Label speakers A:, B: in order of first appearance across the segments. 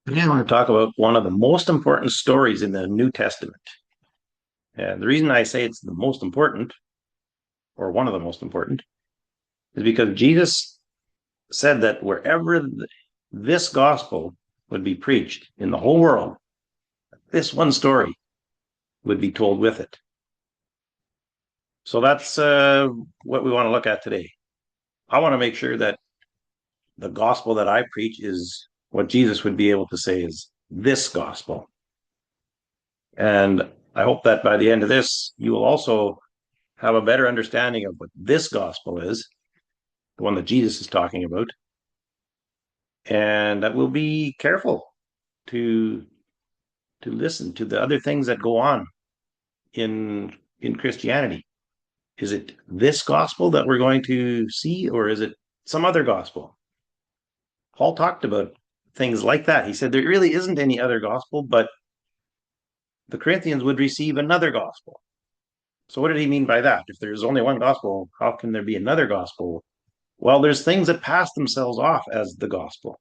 A: Today I want to talk about one of the most important stories in the New Testament. And the reason I say it's the most important, or one of the most important, is because Jesus said that wherever this gospel would be preached in the whole world, this one story would be told with it. So that's what we want to look at today. I want to make sure that the gospel that I preach is what Jesus would be able to say is this gospel. And I hope that by the end of this, you will also have a better understanding of what this gospel is, the one that Jesus is talking about, and that we'll be careful to listen to the other things that go on in Christianity. Is it this gospel that we're going to see, or is it some other gospel? Paul talked about things like that. He said there really isn't any other gospel, but the Corinthians would receive another gospel. So what did he mean by that? If there's only one gospel, how can there be another gospel? Well, there's things that pass themselves off as the gospel.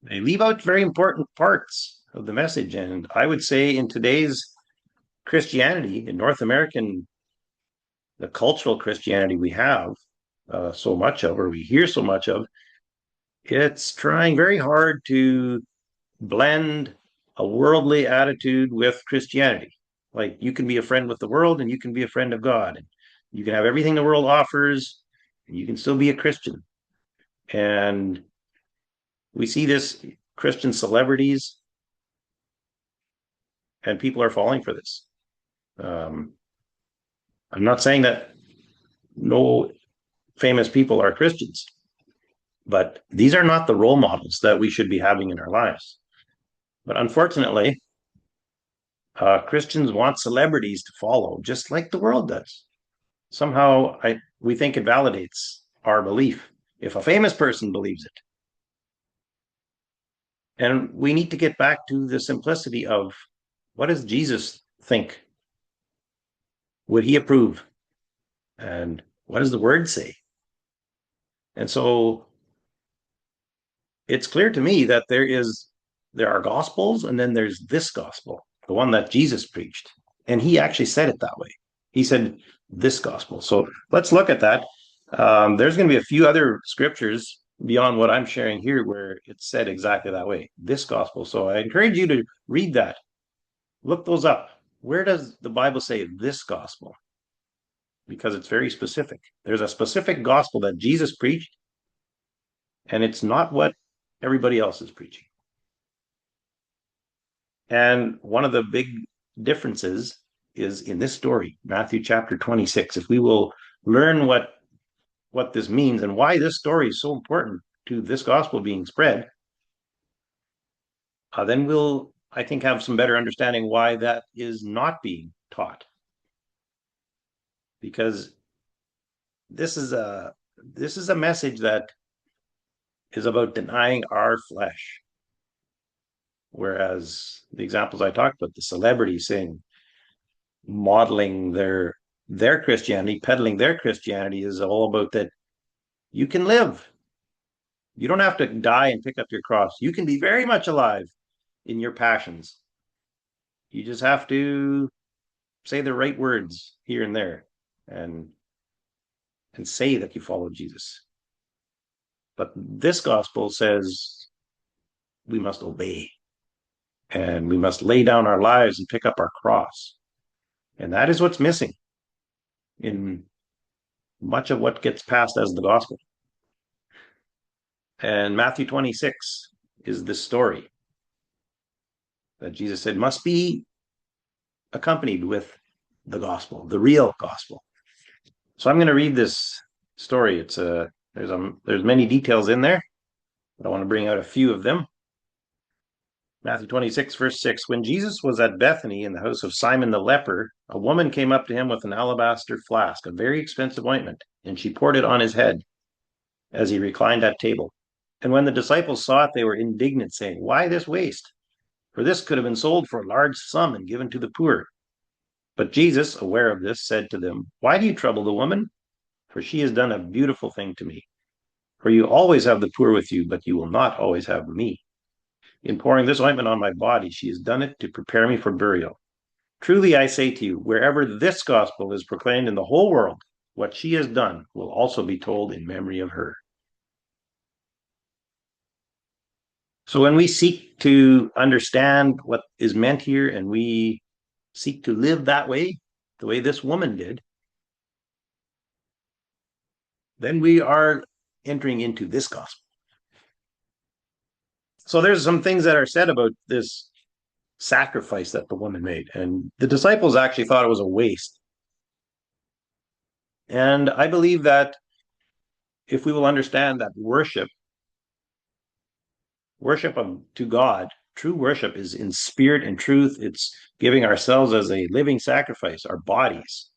A: They leave out very important parts of the message. And I would say in today's Christianity, in North American, the cultural Christianity we have so much of, or we hear so much of, it's trying very hard to blend a worldly attitude with Christianity. Like you can be a friend with the world and you can be a friend of God. And you can have everything the world offers and you can still be a Christian. And we see this Christian celebrities and people are falling for this. Um, I'm not saying that no famous people are Christians, but these are not the role models that we should be having in our lives. But unfortunately, Christians want celebrities to follow, just like the world does. Somehow, we think it validates our belief if a famous person believes it. And we need to get back to the simplicity of what does Jesus think? Would he approve? And what does the word say? And so it's clear to me that there are gospels and then there's this gospel, the one that Jesus preached. And he actually said it that way. He said this gospel. So let's look at that. There's going to be a few other scriptures beyond what I'm sharing here where it's said exactly that way, this gospel. So I encourage you to read that, look those up. Where does the Bible say this gospel? Because it's very specific. There's a specific gospel that Jesus preached, and it's not what everybody else is preaching. And one of the big differences is in this story, Matthew chapter 26. If we will learn what this means and why this story is so important to this gospel being spread, then we'll, I think, have some better understanding why that is not being taught. Because this is a message that is about denying our flesh. Whereas the examples I talked about, the celebrities saying, modeling their Christianity, peddling their Christianity is all about that you can live. You don't have to die and pick up your cross. You can be very much alive in your passions. You just have to say the right words here and there and say that you follow Jesus. But this gospel says we must obey and we must lay down our lives and pick up our cross. And that is what's missing in much of what gets passed as the gospel. And Matthew 26 is this story that Jesus said must be accompanied with the gospel, the real gospel. So I'm going to read this story. There's many details in there, but I want to bring out a few of them. Matthew 26, verse 6. When Jesus was at Bethany in the house of Simon the leper, a woman came up to him with an alabaster flask, a very expensive ointment, and she poured it on his head as he reclined at table. And when the disciples saw it, they were indignant, saying, "Why this waste? For this could have been sold for a large sum and given to the poor." But Jesus, aware of this, said to them, "Why do you trouble the woman? For she has done a beautiful thing to me. For you always have the poor with you, but you will not always have me. In pouring this ointment on my body, she has done it to prepare me for burial. Truly I say to you, wherever this gospel is proclaimed in the whole world, what she has done will also be told in memory of her. So when we seek to understand what is meant here and we seek to live that way, the way this woman did, then we are entering into this gospel. So there's some things that are said about this sacrifice that the woman made. And the disciples actually thought it was a waste. And I believe that if we will understand that worship to God, true worship is in spirit and truth. It's giving ourselves as a living sacrifice, our bodies.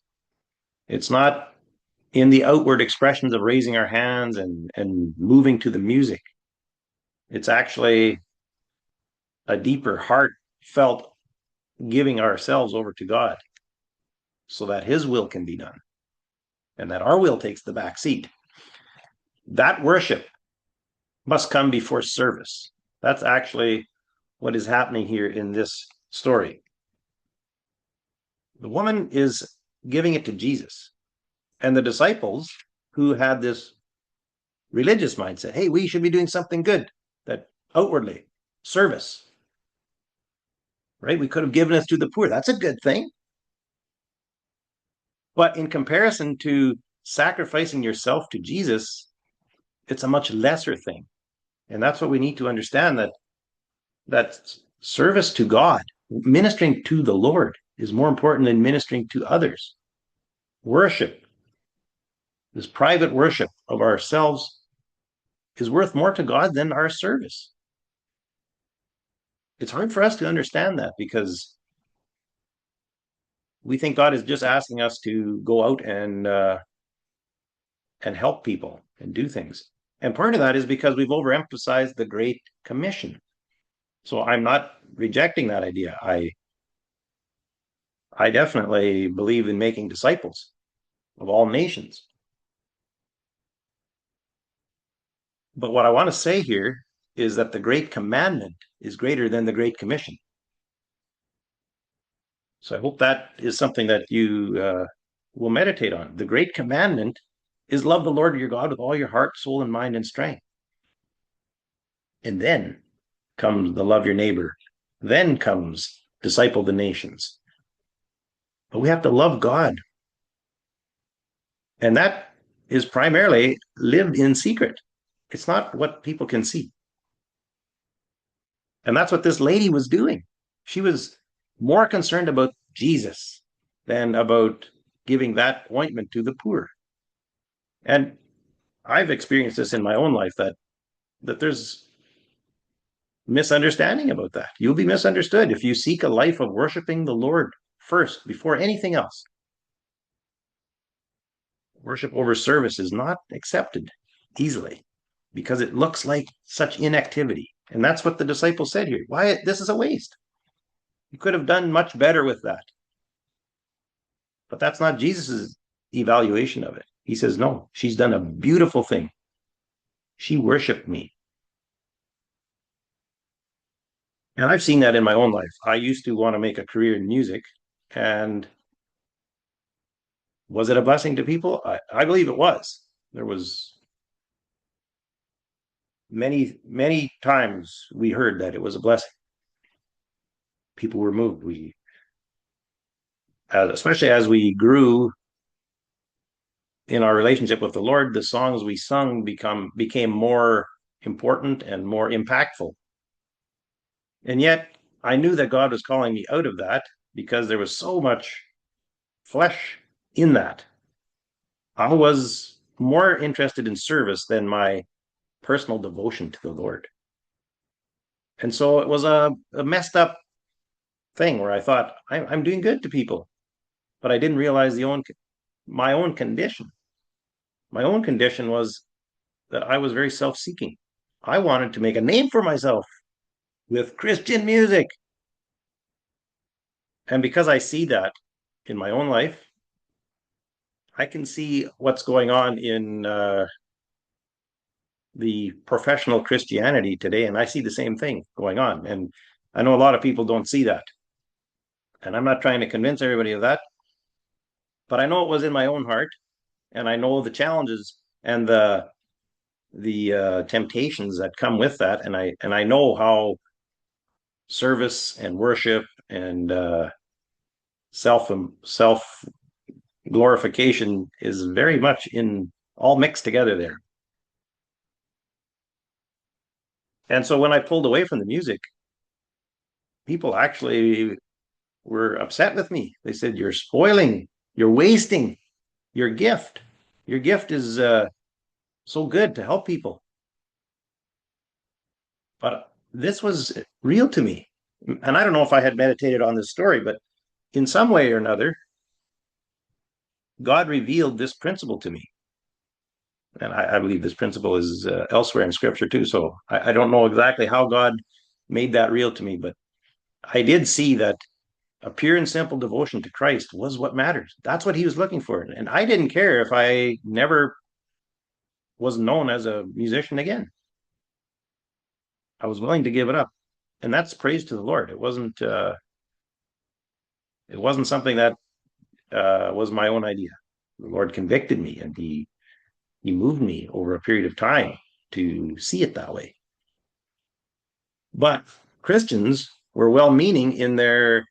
A: It's not in the outward expressions of raising our hands and moving to the music. It's actually a deeper, heartfelt giving ourselves over to God so that His will can be done and that our will takes the back seat. That worship must come before service. That's actually what is happening here in this story. The woman is giving it to Jesus, and the disciples who had this religious mindset, hey, we should be doing something good, that outwardly, service, right? We could have given it to the poor. That's a good thing. But in comparison to sacrificing yourself to Jesus, it's a much lesser thing. And that's what we need to understand, that service to God, ministering to the Lord, is more important than ministering to others. Worship, this private worship of ourselves, is worth more to God than our service. It's hard for us to understand that because we think God is just asking us to go out and help people and do things. And part of that is because we've overemphasized the Great Commission. So I'm not rejecting that idea. I definitely believe in making disciples of all nations. But what I want to say here is that the Great Commandment is greater than the Great Commission. So I hope that is something that you will meditate on. The Great Commandment is love the Lord your God with all your heart, soul, and mind and strength. And then comes the love your neighbor. Then comes disciple the nations. But we have to love God. And that is primarily lived in secret. It's not what people can see. And that's what this lady was doing. She was more concerned about Jesus than about giving that ointment to the poor. And I've experienced this in my own life that there's misunderstanding about that. You'll be misunderstood if you seek a life of worshiping the Lord first before anything else. Worship over service is not accepted easily because it looks like such inactivity. And that's what the disciples said here. Why this is a waste. You could have done much better with that. But that's not Jesus's evaluation of it. He says, no, she's done a beautiful thing. She worshiped me. And I've seen that in my own life. I used to want to make a career in music. And was it a blessing to people? I believe it was. There was many times we heard that it was a blessing. People were moved. Especially as we grew in our relationship with the Lord, the songs we sung became more important and more impactful. And yet I knew that God was calling me out of that because there was so much flesh in that. I was more interested in service than my personal devotion to the Lord. And so it was a messed up thing where I thought, I'm doing good to people, but I didn't realize my own condition. My own condition was that I was very self seeking. I wanted to make a name for myself with Christian music. And because I see that in my own life, I can see what's going on the professional Christianity today, and I see the same thing going on. And I know a lot of people don't see that. And I'm not trying to convince everybody of that, but I know it was in my own heart, and I know the challenges and the temptations that come with that, and I know how service and worship and self glorification is very much in all mixed together there. And so when I pulled away from the music, people actually were upset with me. They said, "You're spoiling, you're wasting your gift. Your gift is so good to help people." But this was real to me. And I don't know if I had meditated on this story, but in some way or another, God revealed this principle to me. And I believe this principle is elsewhere in scripture too. So I don't know exactly how God made that real to me, but I did see that a pure and simple devotion to Christ was what matters. That's what he was looking for. And I didn't care if I never was known as a musician again. I was willing to give it up. And that's praise to the Lord. It wasn't something that was my own idea. The Lord convicted me, and he moved me over a period of time to see it that way. But Christians were well meaning in their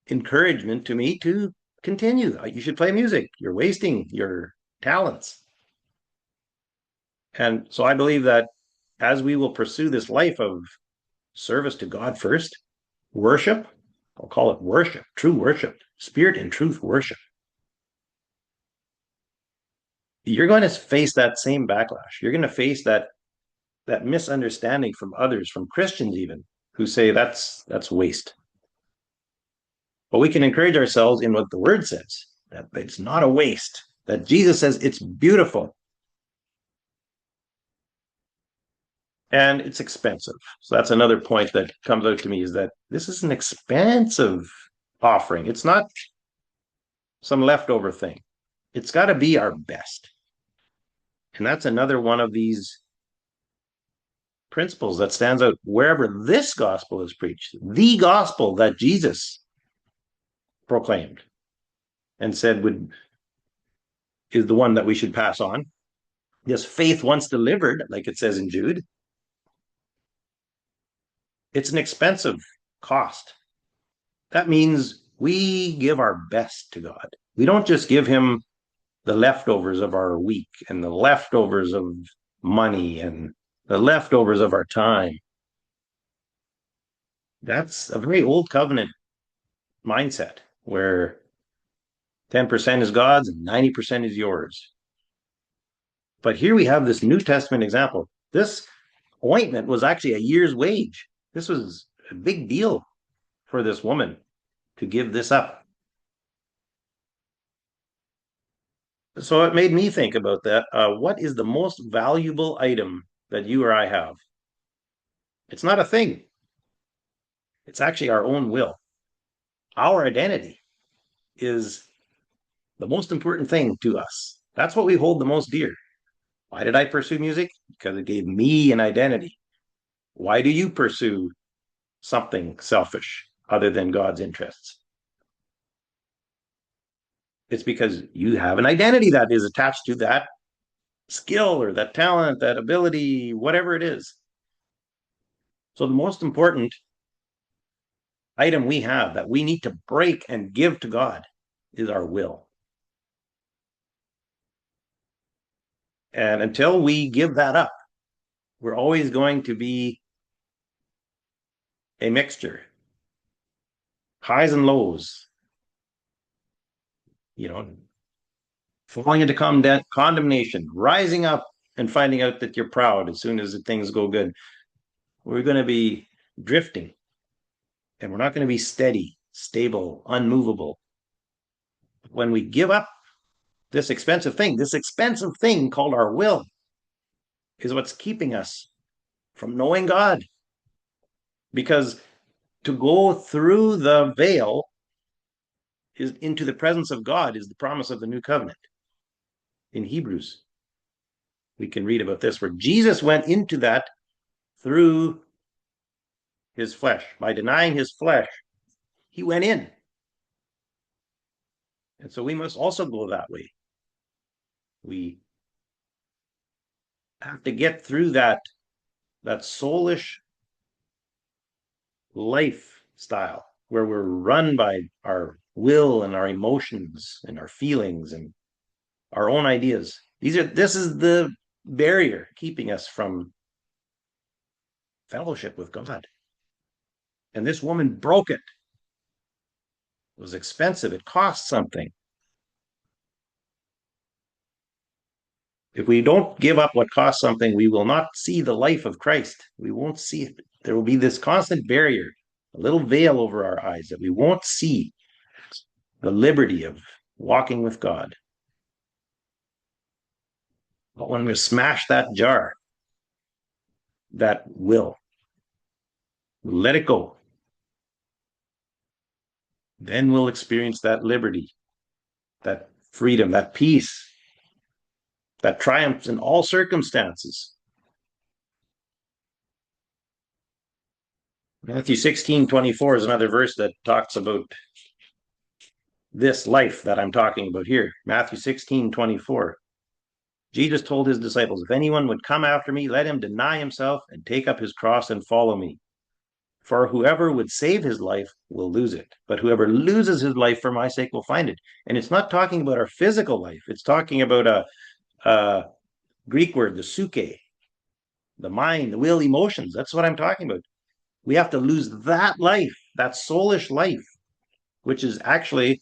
A: encouragement to me to continue. You should play music. You're wasting your talents. And so I believe that as we will pursue this life of service to God first, worship, I'll call it worship, true worship, spirit and truth worship, you're going to face that same backlash. You're going to face that misunderstanding from others, from Christians even, who say that's waste. But we can encourage ourselves in what the word says, that it's not a waste, that Jesus says it's beautiful and it's expensive. So that's another point that comes out to me, is that this is an expensive offering. It's not some leftover thing. It's got to be our best. And that's another one of these principles that stands out wherever this gospel is preached, the gospel that Jesus proclaimed and said would is the one that we should pass on. This faith once delivered, like it says in Jude, it's an expensive cost. That means we give our best to God. We don't just give him the leftovers of our week and the leftovers of money and the leftovers of our time. That's a very old covenant mindset where 10% is God's and 90% is yours. But here we have this New Testament example. This ointment was actually a year's wage. This was a big deal for this woman to give this up. So it made me think about that. What is the most valuable item that you or I have? It's not a thing, it's actually our own will. Our identity is the most important thing to us. That's what we hold the most dear. Why did I pursue music? Because it gave me an identity. Why do you pursue something selfish other than God's interests? It's because you have an identity that is attached to that skill or that talent, that ability, whatever it is. So the most important item we have that we need to break and give to God is our will. And until we give that up, we're always going to be a mixture, highs and lows, you know, falling into condemnation, rising up and finding out that you're proud as soon as things go good. We're going to be drifting, and we're not going to be steady, stable, unmovable. When we give up this expensive thing called our will is what's keeping us from knowing God. Because to go through the veil is into the presence of God is the promise of the new covenant in Hebrews. we can read about this, where Jesus went into that through his flesh. By denying his flesh, he went in. And so we must also go that way. We have to get through that soulish lifestyle where we're run by our will and our emotions and our feelings and our own ideas. This is the barrier keeping us from fellowship with God. And this woman broke it. It was expensive. It cost something. If we don't give up what costs something, we will not see the life of Christ. We won't see it. There will be this constant barrier, a little veil over our eyes that we won't see the liberty of walking with God. But when we smash that jar, that will, let it go, then we'll experience that liberty, that freedom, that peace, that triumphs in all circumstances. Matthew 16:24 is another verse that talks about this life that I'm talking about here. Matthew 16:24. Jesus told his disciples, if anyone would come after me, let him deny himself and take up his cross and follow me. For whoever would save his life will lose it, but whoever loses his life for my sake will find it. And it's not talking about our physical life. It's talking about a Greek word, the psyche, the mind, the will, emotions. That's what I'm talking about. We have to lose that life, that soulish life, which is actually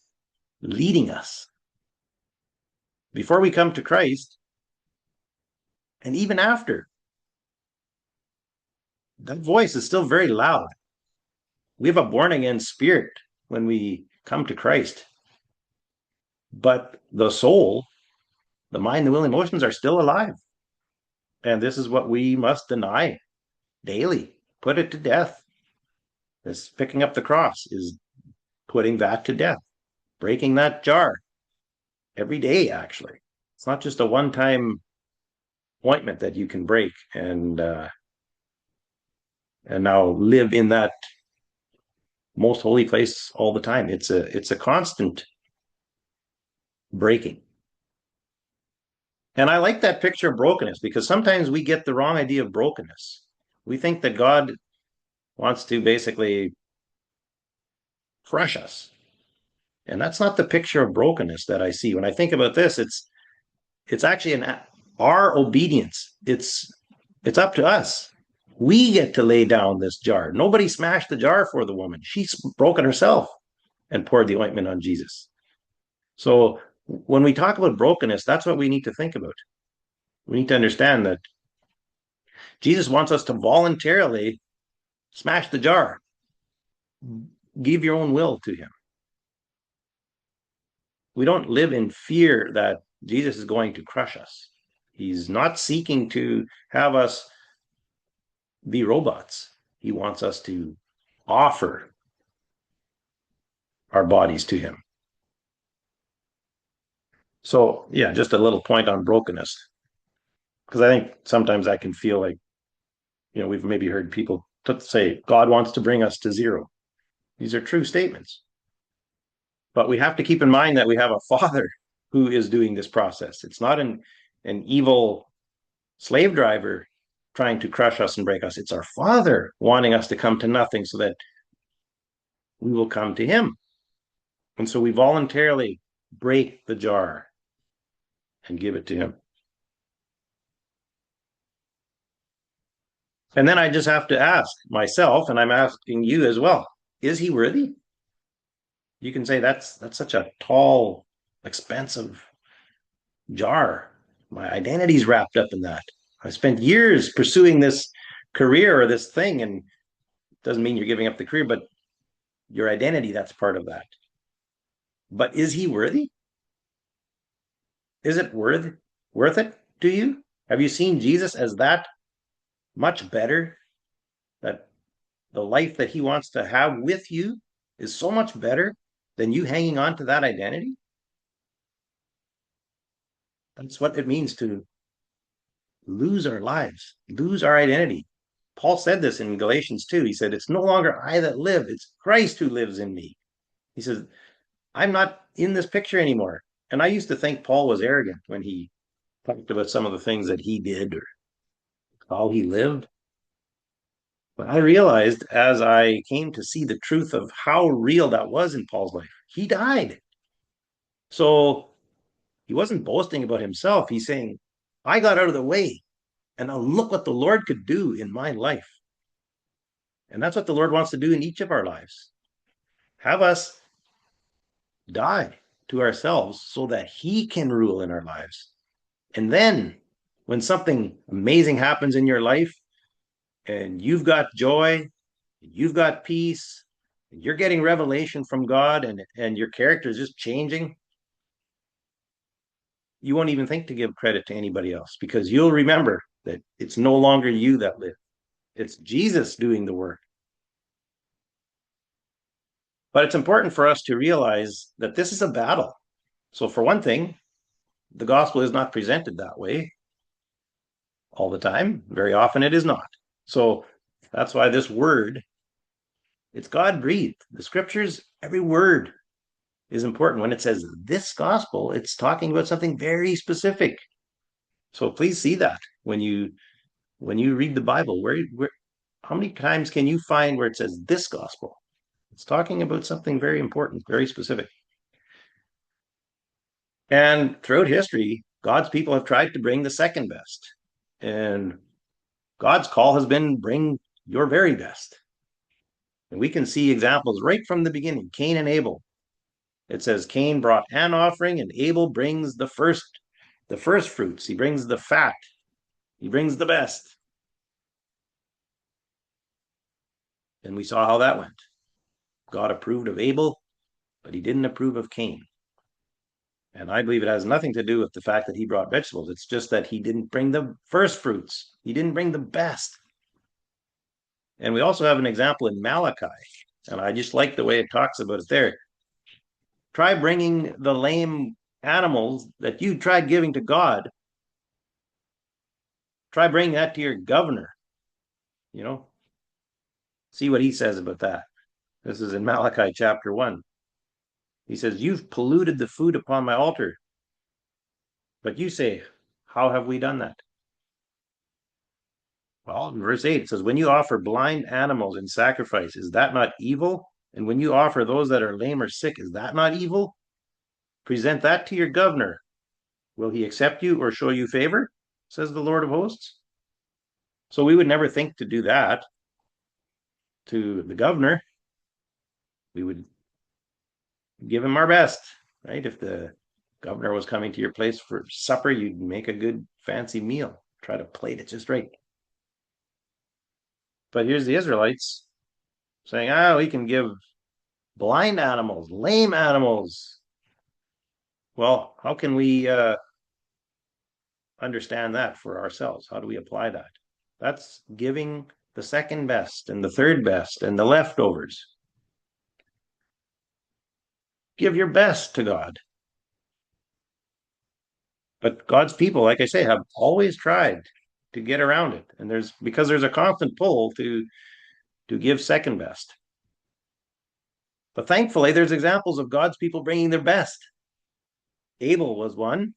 A: leading us. Before we come to Christ, and even after, that voice is still very loud. We have a born again spirit when we come to Christ. But the soul, the mind, the will, emotions are still alive. And this is what we must deny daily. Put it to death. This picking up the cross is putting that to death, breaking that jar every day, actually. It's not just a one time ointment that you can break and now live in that most holy place all the time. It's a constant breaking. And I like that picture of brokenness because sometimes we get the wrong idea of brokenness. We think that God wants to basically crush us. And that's not the picture of brokenness that I see. When I think about this, it's actually our obedience. It's up to us. We get to lay down this jar. Nobody smashed the jar for the woman. She's broken herself and poured the ointment on Jesus. So when we talk about brokenness, that's what we need to think about. We need to understand that Jesus wants us to voluntarily smash the jar, give your own will to him. We don't live in fear that Jesus is going to crush us. He's not seeking to have us be robots. He wants us to offer our bodies to him. So, yeah, just a little point on brokenness. Because I think sometimes I can feel like, we've maybe heard people say, God wants to bring us to zero. These are true statements. But we have to keep in mind that we have a father who is doing this process. It's not an evil slave driver trying to crush us and break us. It's our father wanting us to come to nothing so that we will come to him. And so we voluntarily break the jar and give it to him. And then I just have to ask myself, and I'm asking you as well, is he worthy? You can say that's such a tall, expensive jar. My identity's wrapped up in that. I spent years pursuing this career or this thing, and it doesn't mean you're giving up the career, but your identity, that's part of that. But is he worthy? Is it worth it to you? Have you seen Jesus as that much better? That the life that he wants to have with you is so much better than you hanging on to that identity? That's what it means to lose our lives, lose our identity. Paul said this in Galatians 2. He said, it's no longer I that live, it's Christ who lives in me. He says, I'm not in this picture anymore. And I used to think Paul was arrogant when he talked about some of the things that he did or how he lived. But I realized as I came to see the truth of how real that was in Paul's life, he died. So he wasn't boasting about himself. He's saying, I got out of the way. And now look what the Lord could do in my life. And that's what the Lord wants to do in each of our lives. Have us die to ourselves so that he can rule in our lives. And then when something amazing happens in your life and you've got joy, you've got peace, you're getting revelation from God and your character is just changing, you won't even think to give credit to anybody else because you'll remember that it's no longer you that live. It's Jesus doing the work. But it's important for us to realize that this is a battle. So, for one thing, the gospel is not presented that way all the time. Very often it is not. So, that's why this word, it's God breathed. The scriptures, every word is important. When it says this gospel, it's talking about something very specific. So please see that when you read the Bible, where how many times can you find where it says this gospel? It's talking about something very important, very specific. And throughout history, God's people have tried to bring the second best. And God's call has been bring your very best. And we can see examples right from the beginning. Cain and Abel. It says Cain brought an offering and Abel brings the first fruits. He brings the fat. He brings the best. And we saw how that went. God approved of Abel, but he didn't approve of Cain. And I believe it has nothing to do with the fact that he brought vegetables. It's just that he didn't bring the first fruits. He didn't bring the best. And we also have an example in Malachi. And I just like the way it talks about it there. Try bringing the lame animals that you tried giving to God. Try bringing that to your governor. You know, see what he says about that. This is in Malachi chapter 1. He says, you've polluted the food upon my altar. But you say, how have we done that? Well, in verse 8, it says, when you offer blind animals in sacrifice, is that not evil? And when you offer those that are lame or sick, is that not evil? Present that to your governor. Will he accept you or show you favor? Says the Lord of hosts. So we would never think to do that to the governor. We would give him our best, right? If the governor was coming to your place for supper, you'd make a good fancy meal, try to plate it just right. But here's the Israelites saying, we can give blind animals, lame animals. Well, how can we understand that for ourselves? How do we apply that? That's giving the second best and the third best and the leftovers. Give your best to God. But God's people, like I say, have always tried to get around it. And there's a constant pull to give second best. But thankfully, there's examples of God's people bringing their best. Abel was one.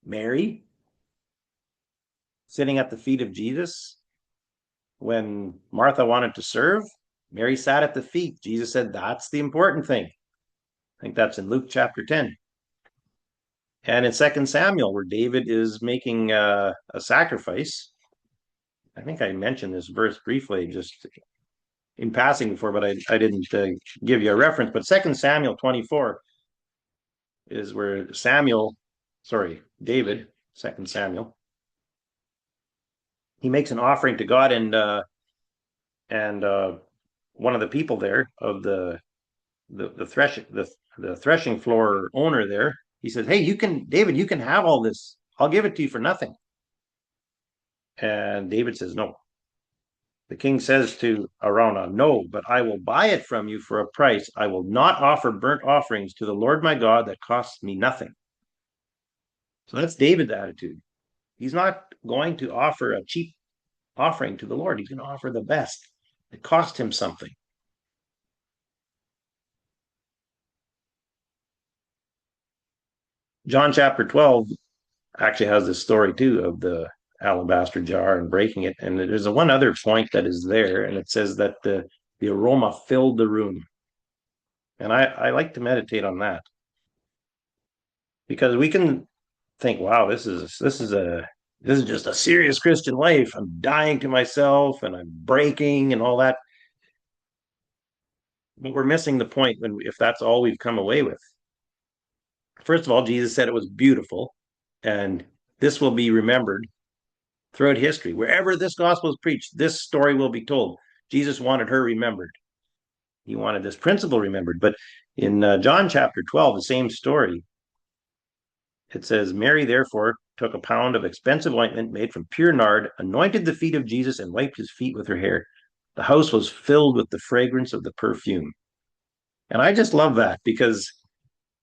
A: Mary, sitting at the feet of Jesus. When Martha wanted to serve, Mary sat at the feet. Jesus said, that's the important thing. I think that's in Luke chapter 10. And in 2 Samuel, where David is making a sacrifice, I think I mentioned this verse briefly just in passing before, but I didn't give you a reference. But 2 Samuel 24 is where David, 2 Samuel, he makes an offering to God, and one of the people there of the threshing floor owner there, he says, hey, David, you can have all this. I'll give it to you for nothing. And David says, no. The king says to Araunah, no, but I will buy it from you for a price. I will not offer burnt offerings to the Lord my God that costs me nothing. So that's David's attitude. He's not going to offer a cheap offering to the Lord. He's going to offer the best. It cost him something. John chapter 12 actually has this story too of the alabaster jar and breaking it. And there's a one other point that is there, and it says that the aroma filled the room. And I like to meditate on that because we can think, wow, this is just a serious Christian life. I'm dying to myself and I'm breaking and all that. But we're missing the point when if that's all we've come away with. First of all, Jesus said it was beautiful, and this will be remembered throughout history. Wherever this gospel is preached, this story will be told. Jesus wanted her remembered. He wanted this principle remembered. But in John chapter 12, the same story, it says, Mary therefore took a pound of expensive ointment made from pure nard, anointed the feet of Jesus, and wiped his feet with her hair. The house was filled with the fragrance of the perfume. And I just love that because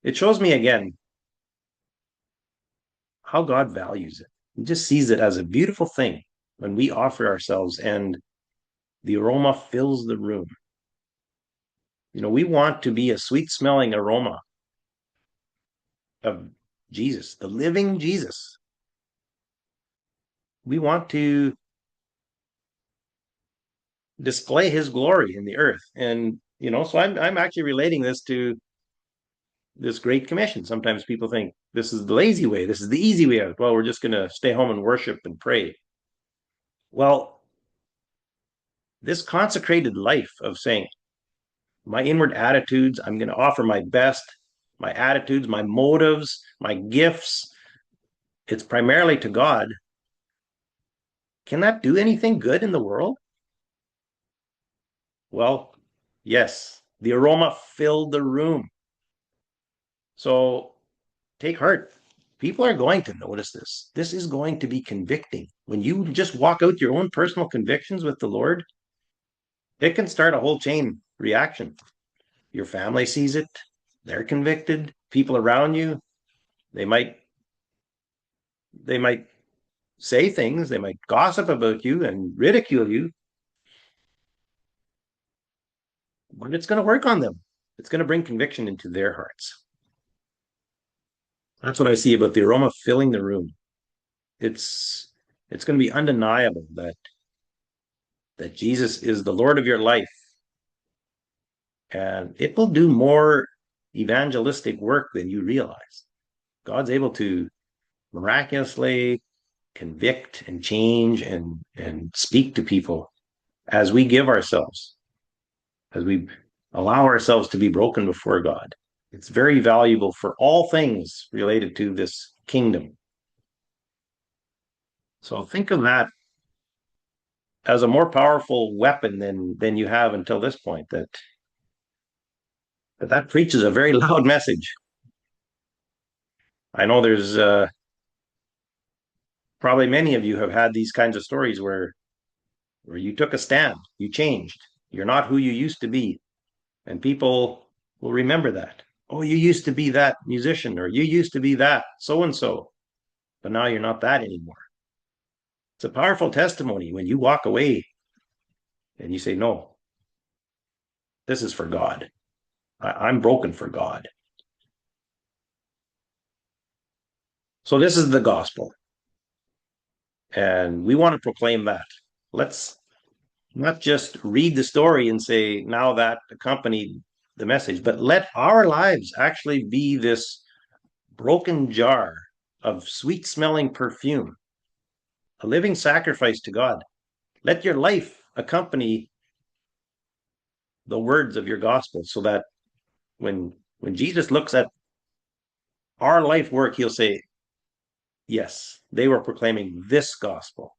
A: it shows me again how God values it. He just sees it as a beautiful thing when we offer ourselves and the aroma fills the room. You know, we want to be a sweet smelling aroma of Jesus, the living Jesus. We want to display his glory in the earth. And, you know, so I'm actually relating this to this great commission. Sometimes people think this is the lazy way, this is the easy way out. Well, we're just going to stay home and worship and pray. Well, this consecrated life of saying, my inward attitudes, I'm going to offer my best, my attitudes, my motives, my gifts, it's primarily to God. Can that do anything good in the world? Well, yes, the aroma filled the room. So take heart. People are going to notice this. This is going to be convicting. When you just walk out your own personal convictions with the Lord, it can start a whole chain reaction. Your family sees it, they're convicted. People around you, they might they might say things, they might gossip about you and ridicule you, but it's going to work on them. It's going to bring conviction into their hearts. That's what I see about the aroma filling the room. It's going to be undeniable that Jesus is the Lord of your life, and it will do more evangelistic work than you realize. God's able to miraculously convict and change and speak to people as we give ourselves, as we allow ourselves to be broken before God. It's very valuable for all things related to this kingdom. So think of that as a more powerful weapon than you have until this point. That preaches a very loud message. I know there's probably many of you have had these kinds of stories where you took a stand, you changed, you're not who you used to be, and people will remember that. Oh, you used to be that musician, or you used to be that so and so, but now you're not that anymore. It's a powerful testimony when you walk away and you say, no, this is for God. I'm broken for God. So this is the gospel. And we want to proclaim that. Let's not just read the story and say, now that accompanied the message, but let our lives actually be this broken jar of sweet smelling perfume, a living sacrifice to God. Let your life accompany the words of your gospel so that when Jesus looks at our life work, he'll say, yes, they were proclaiming this gospel.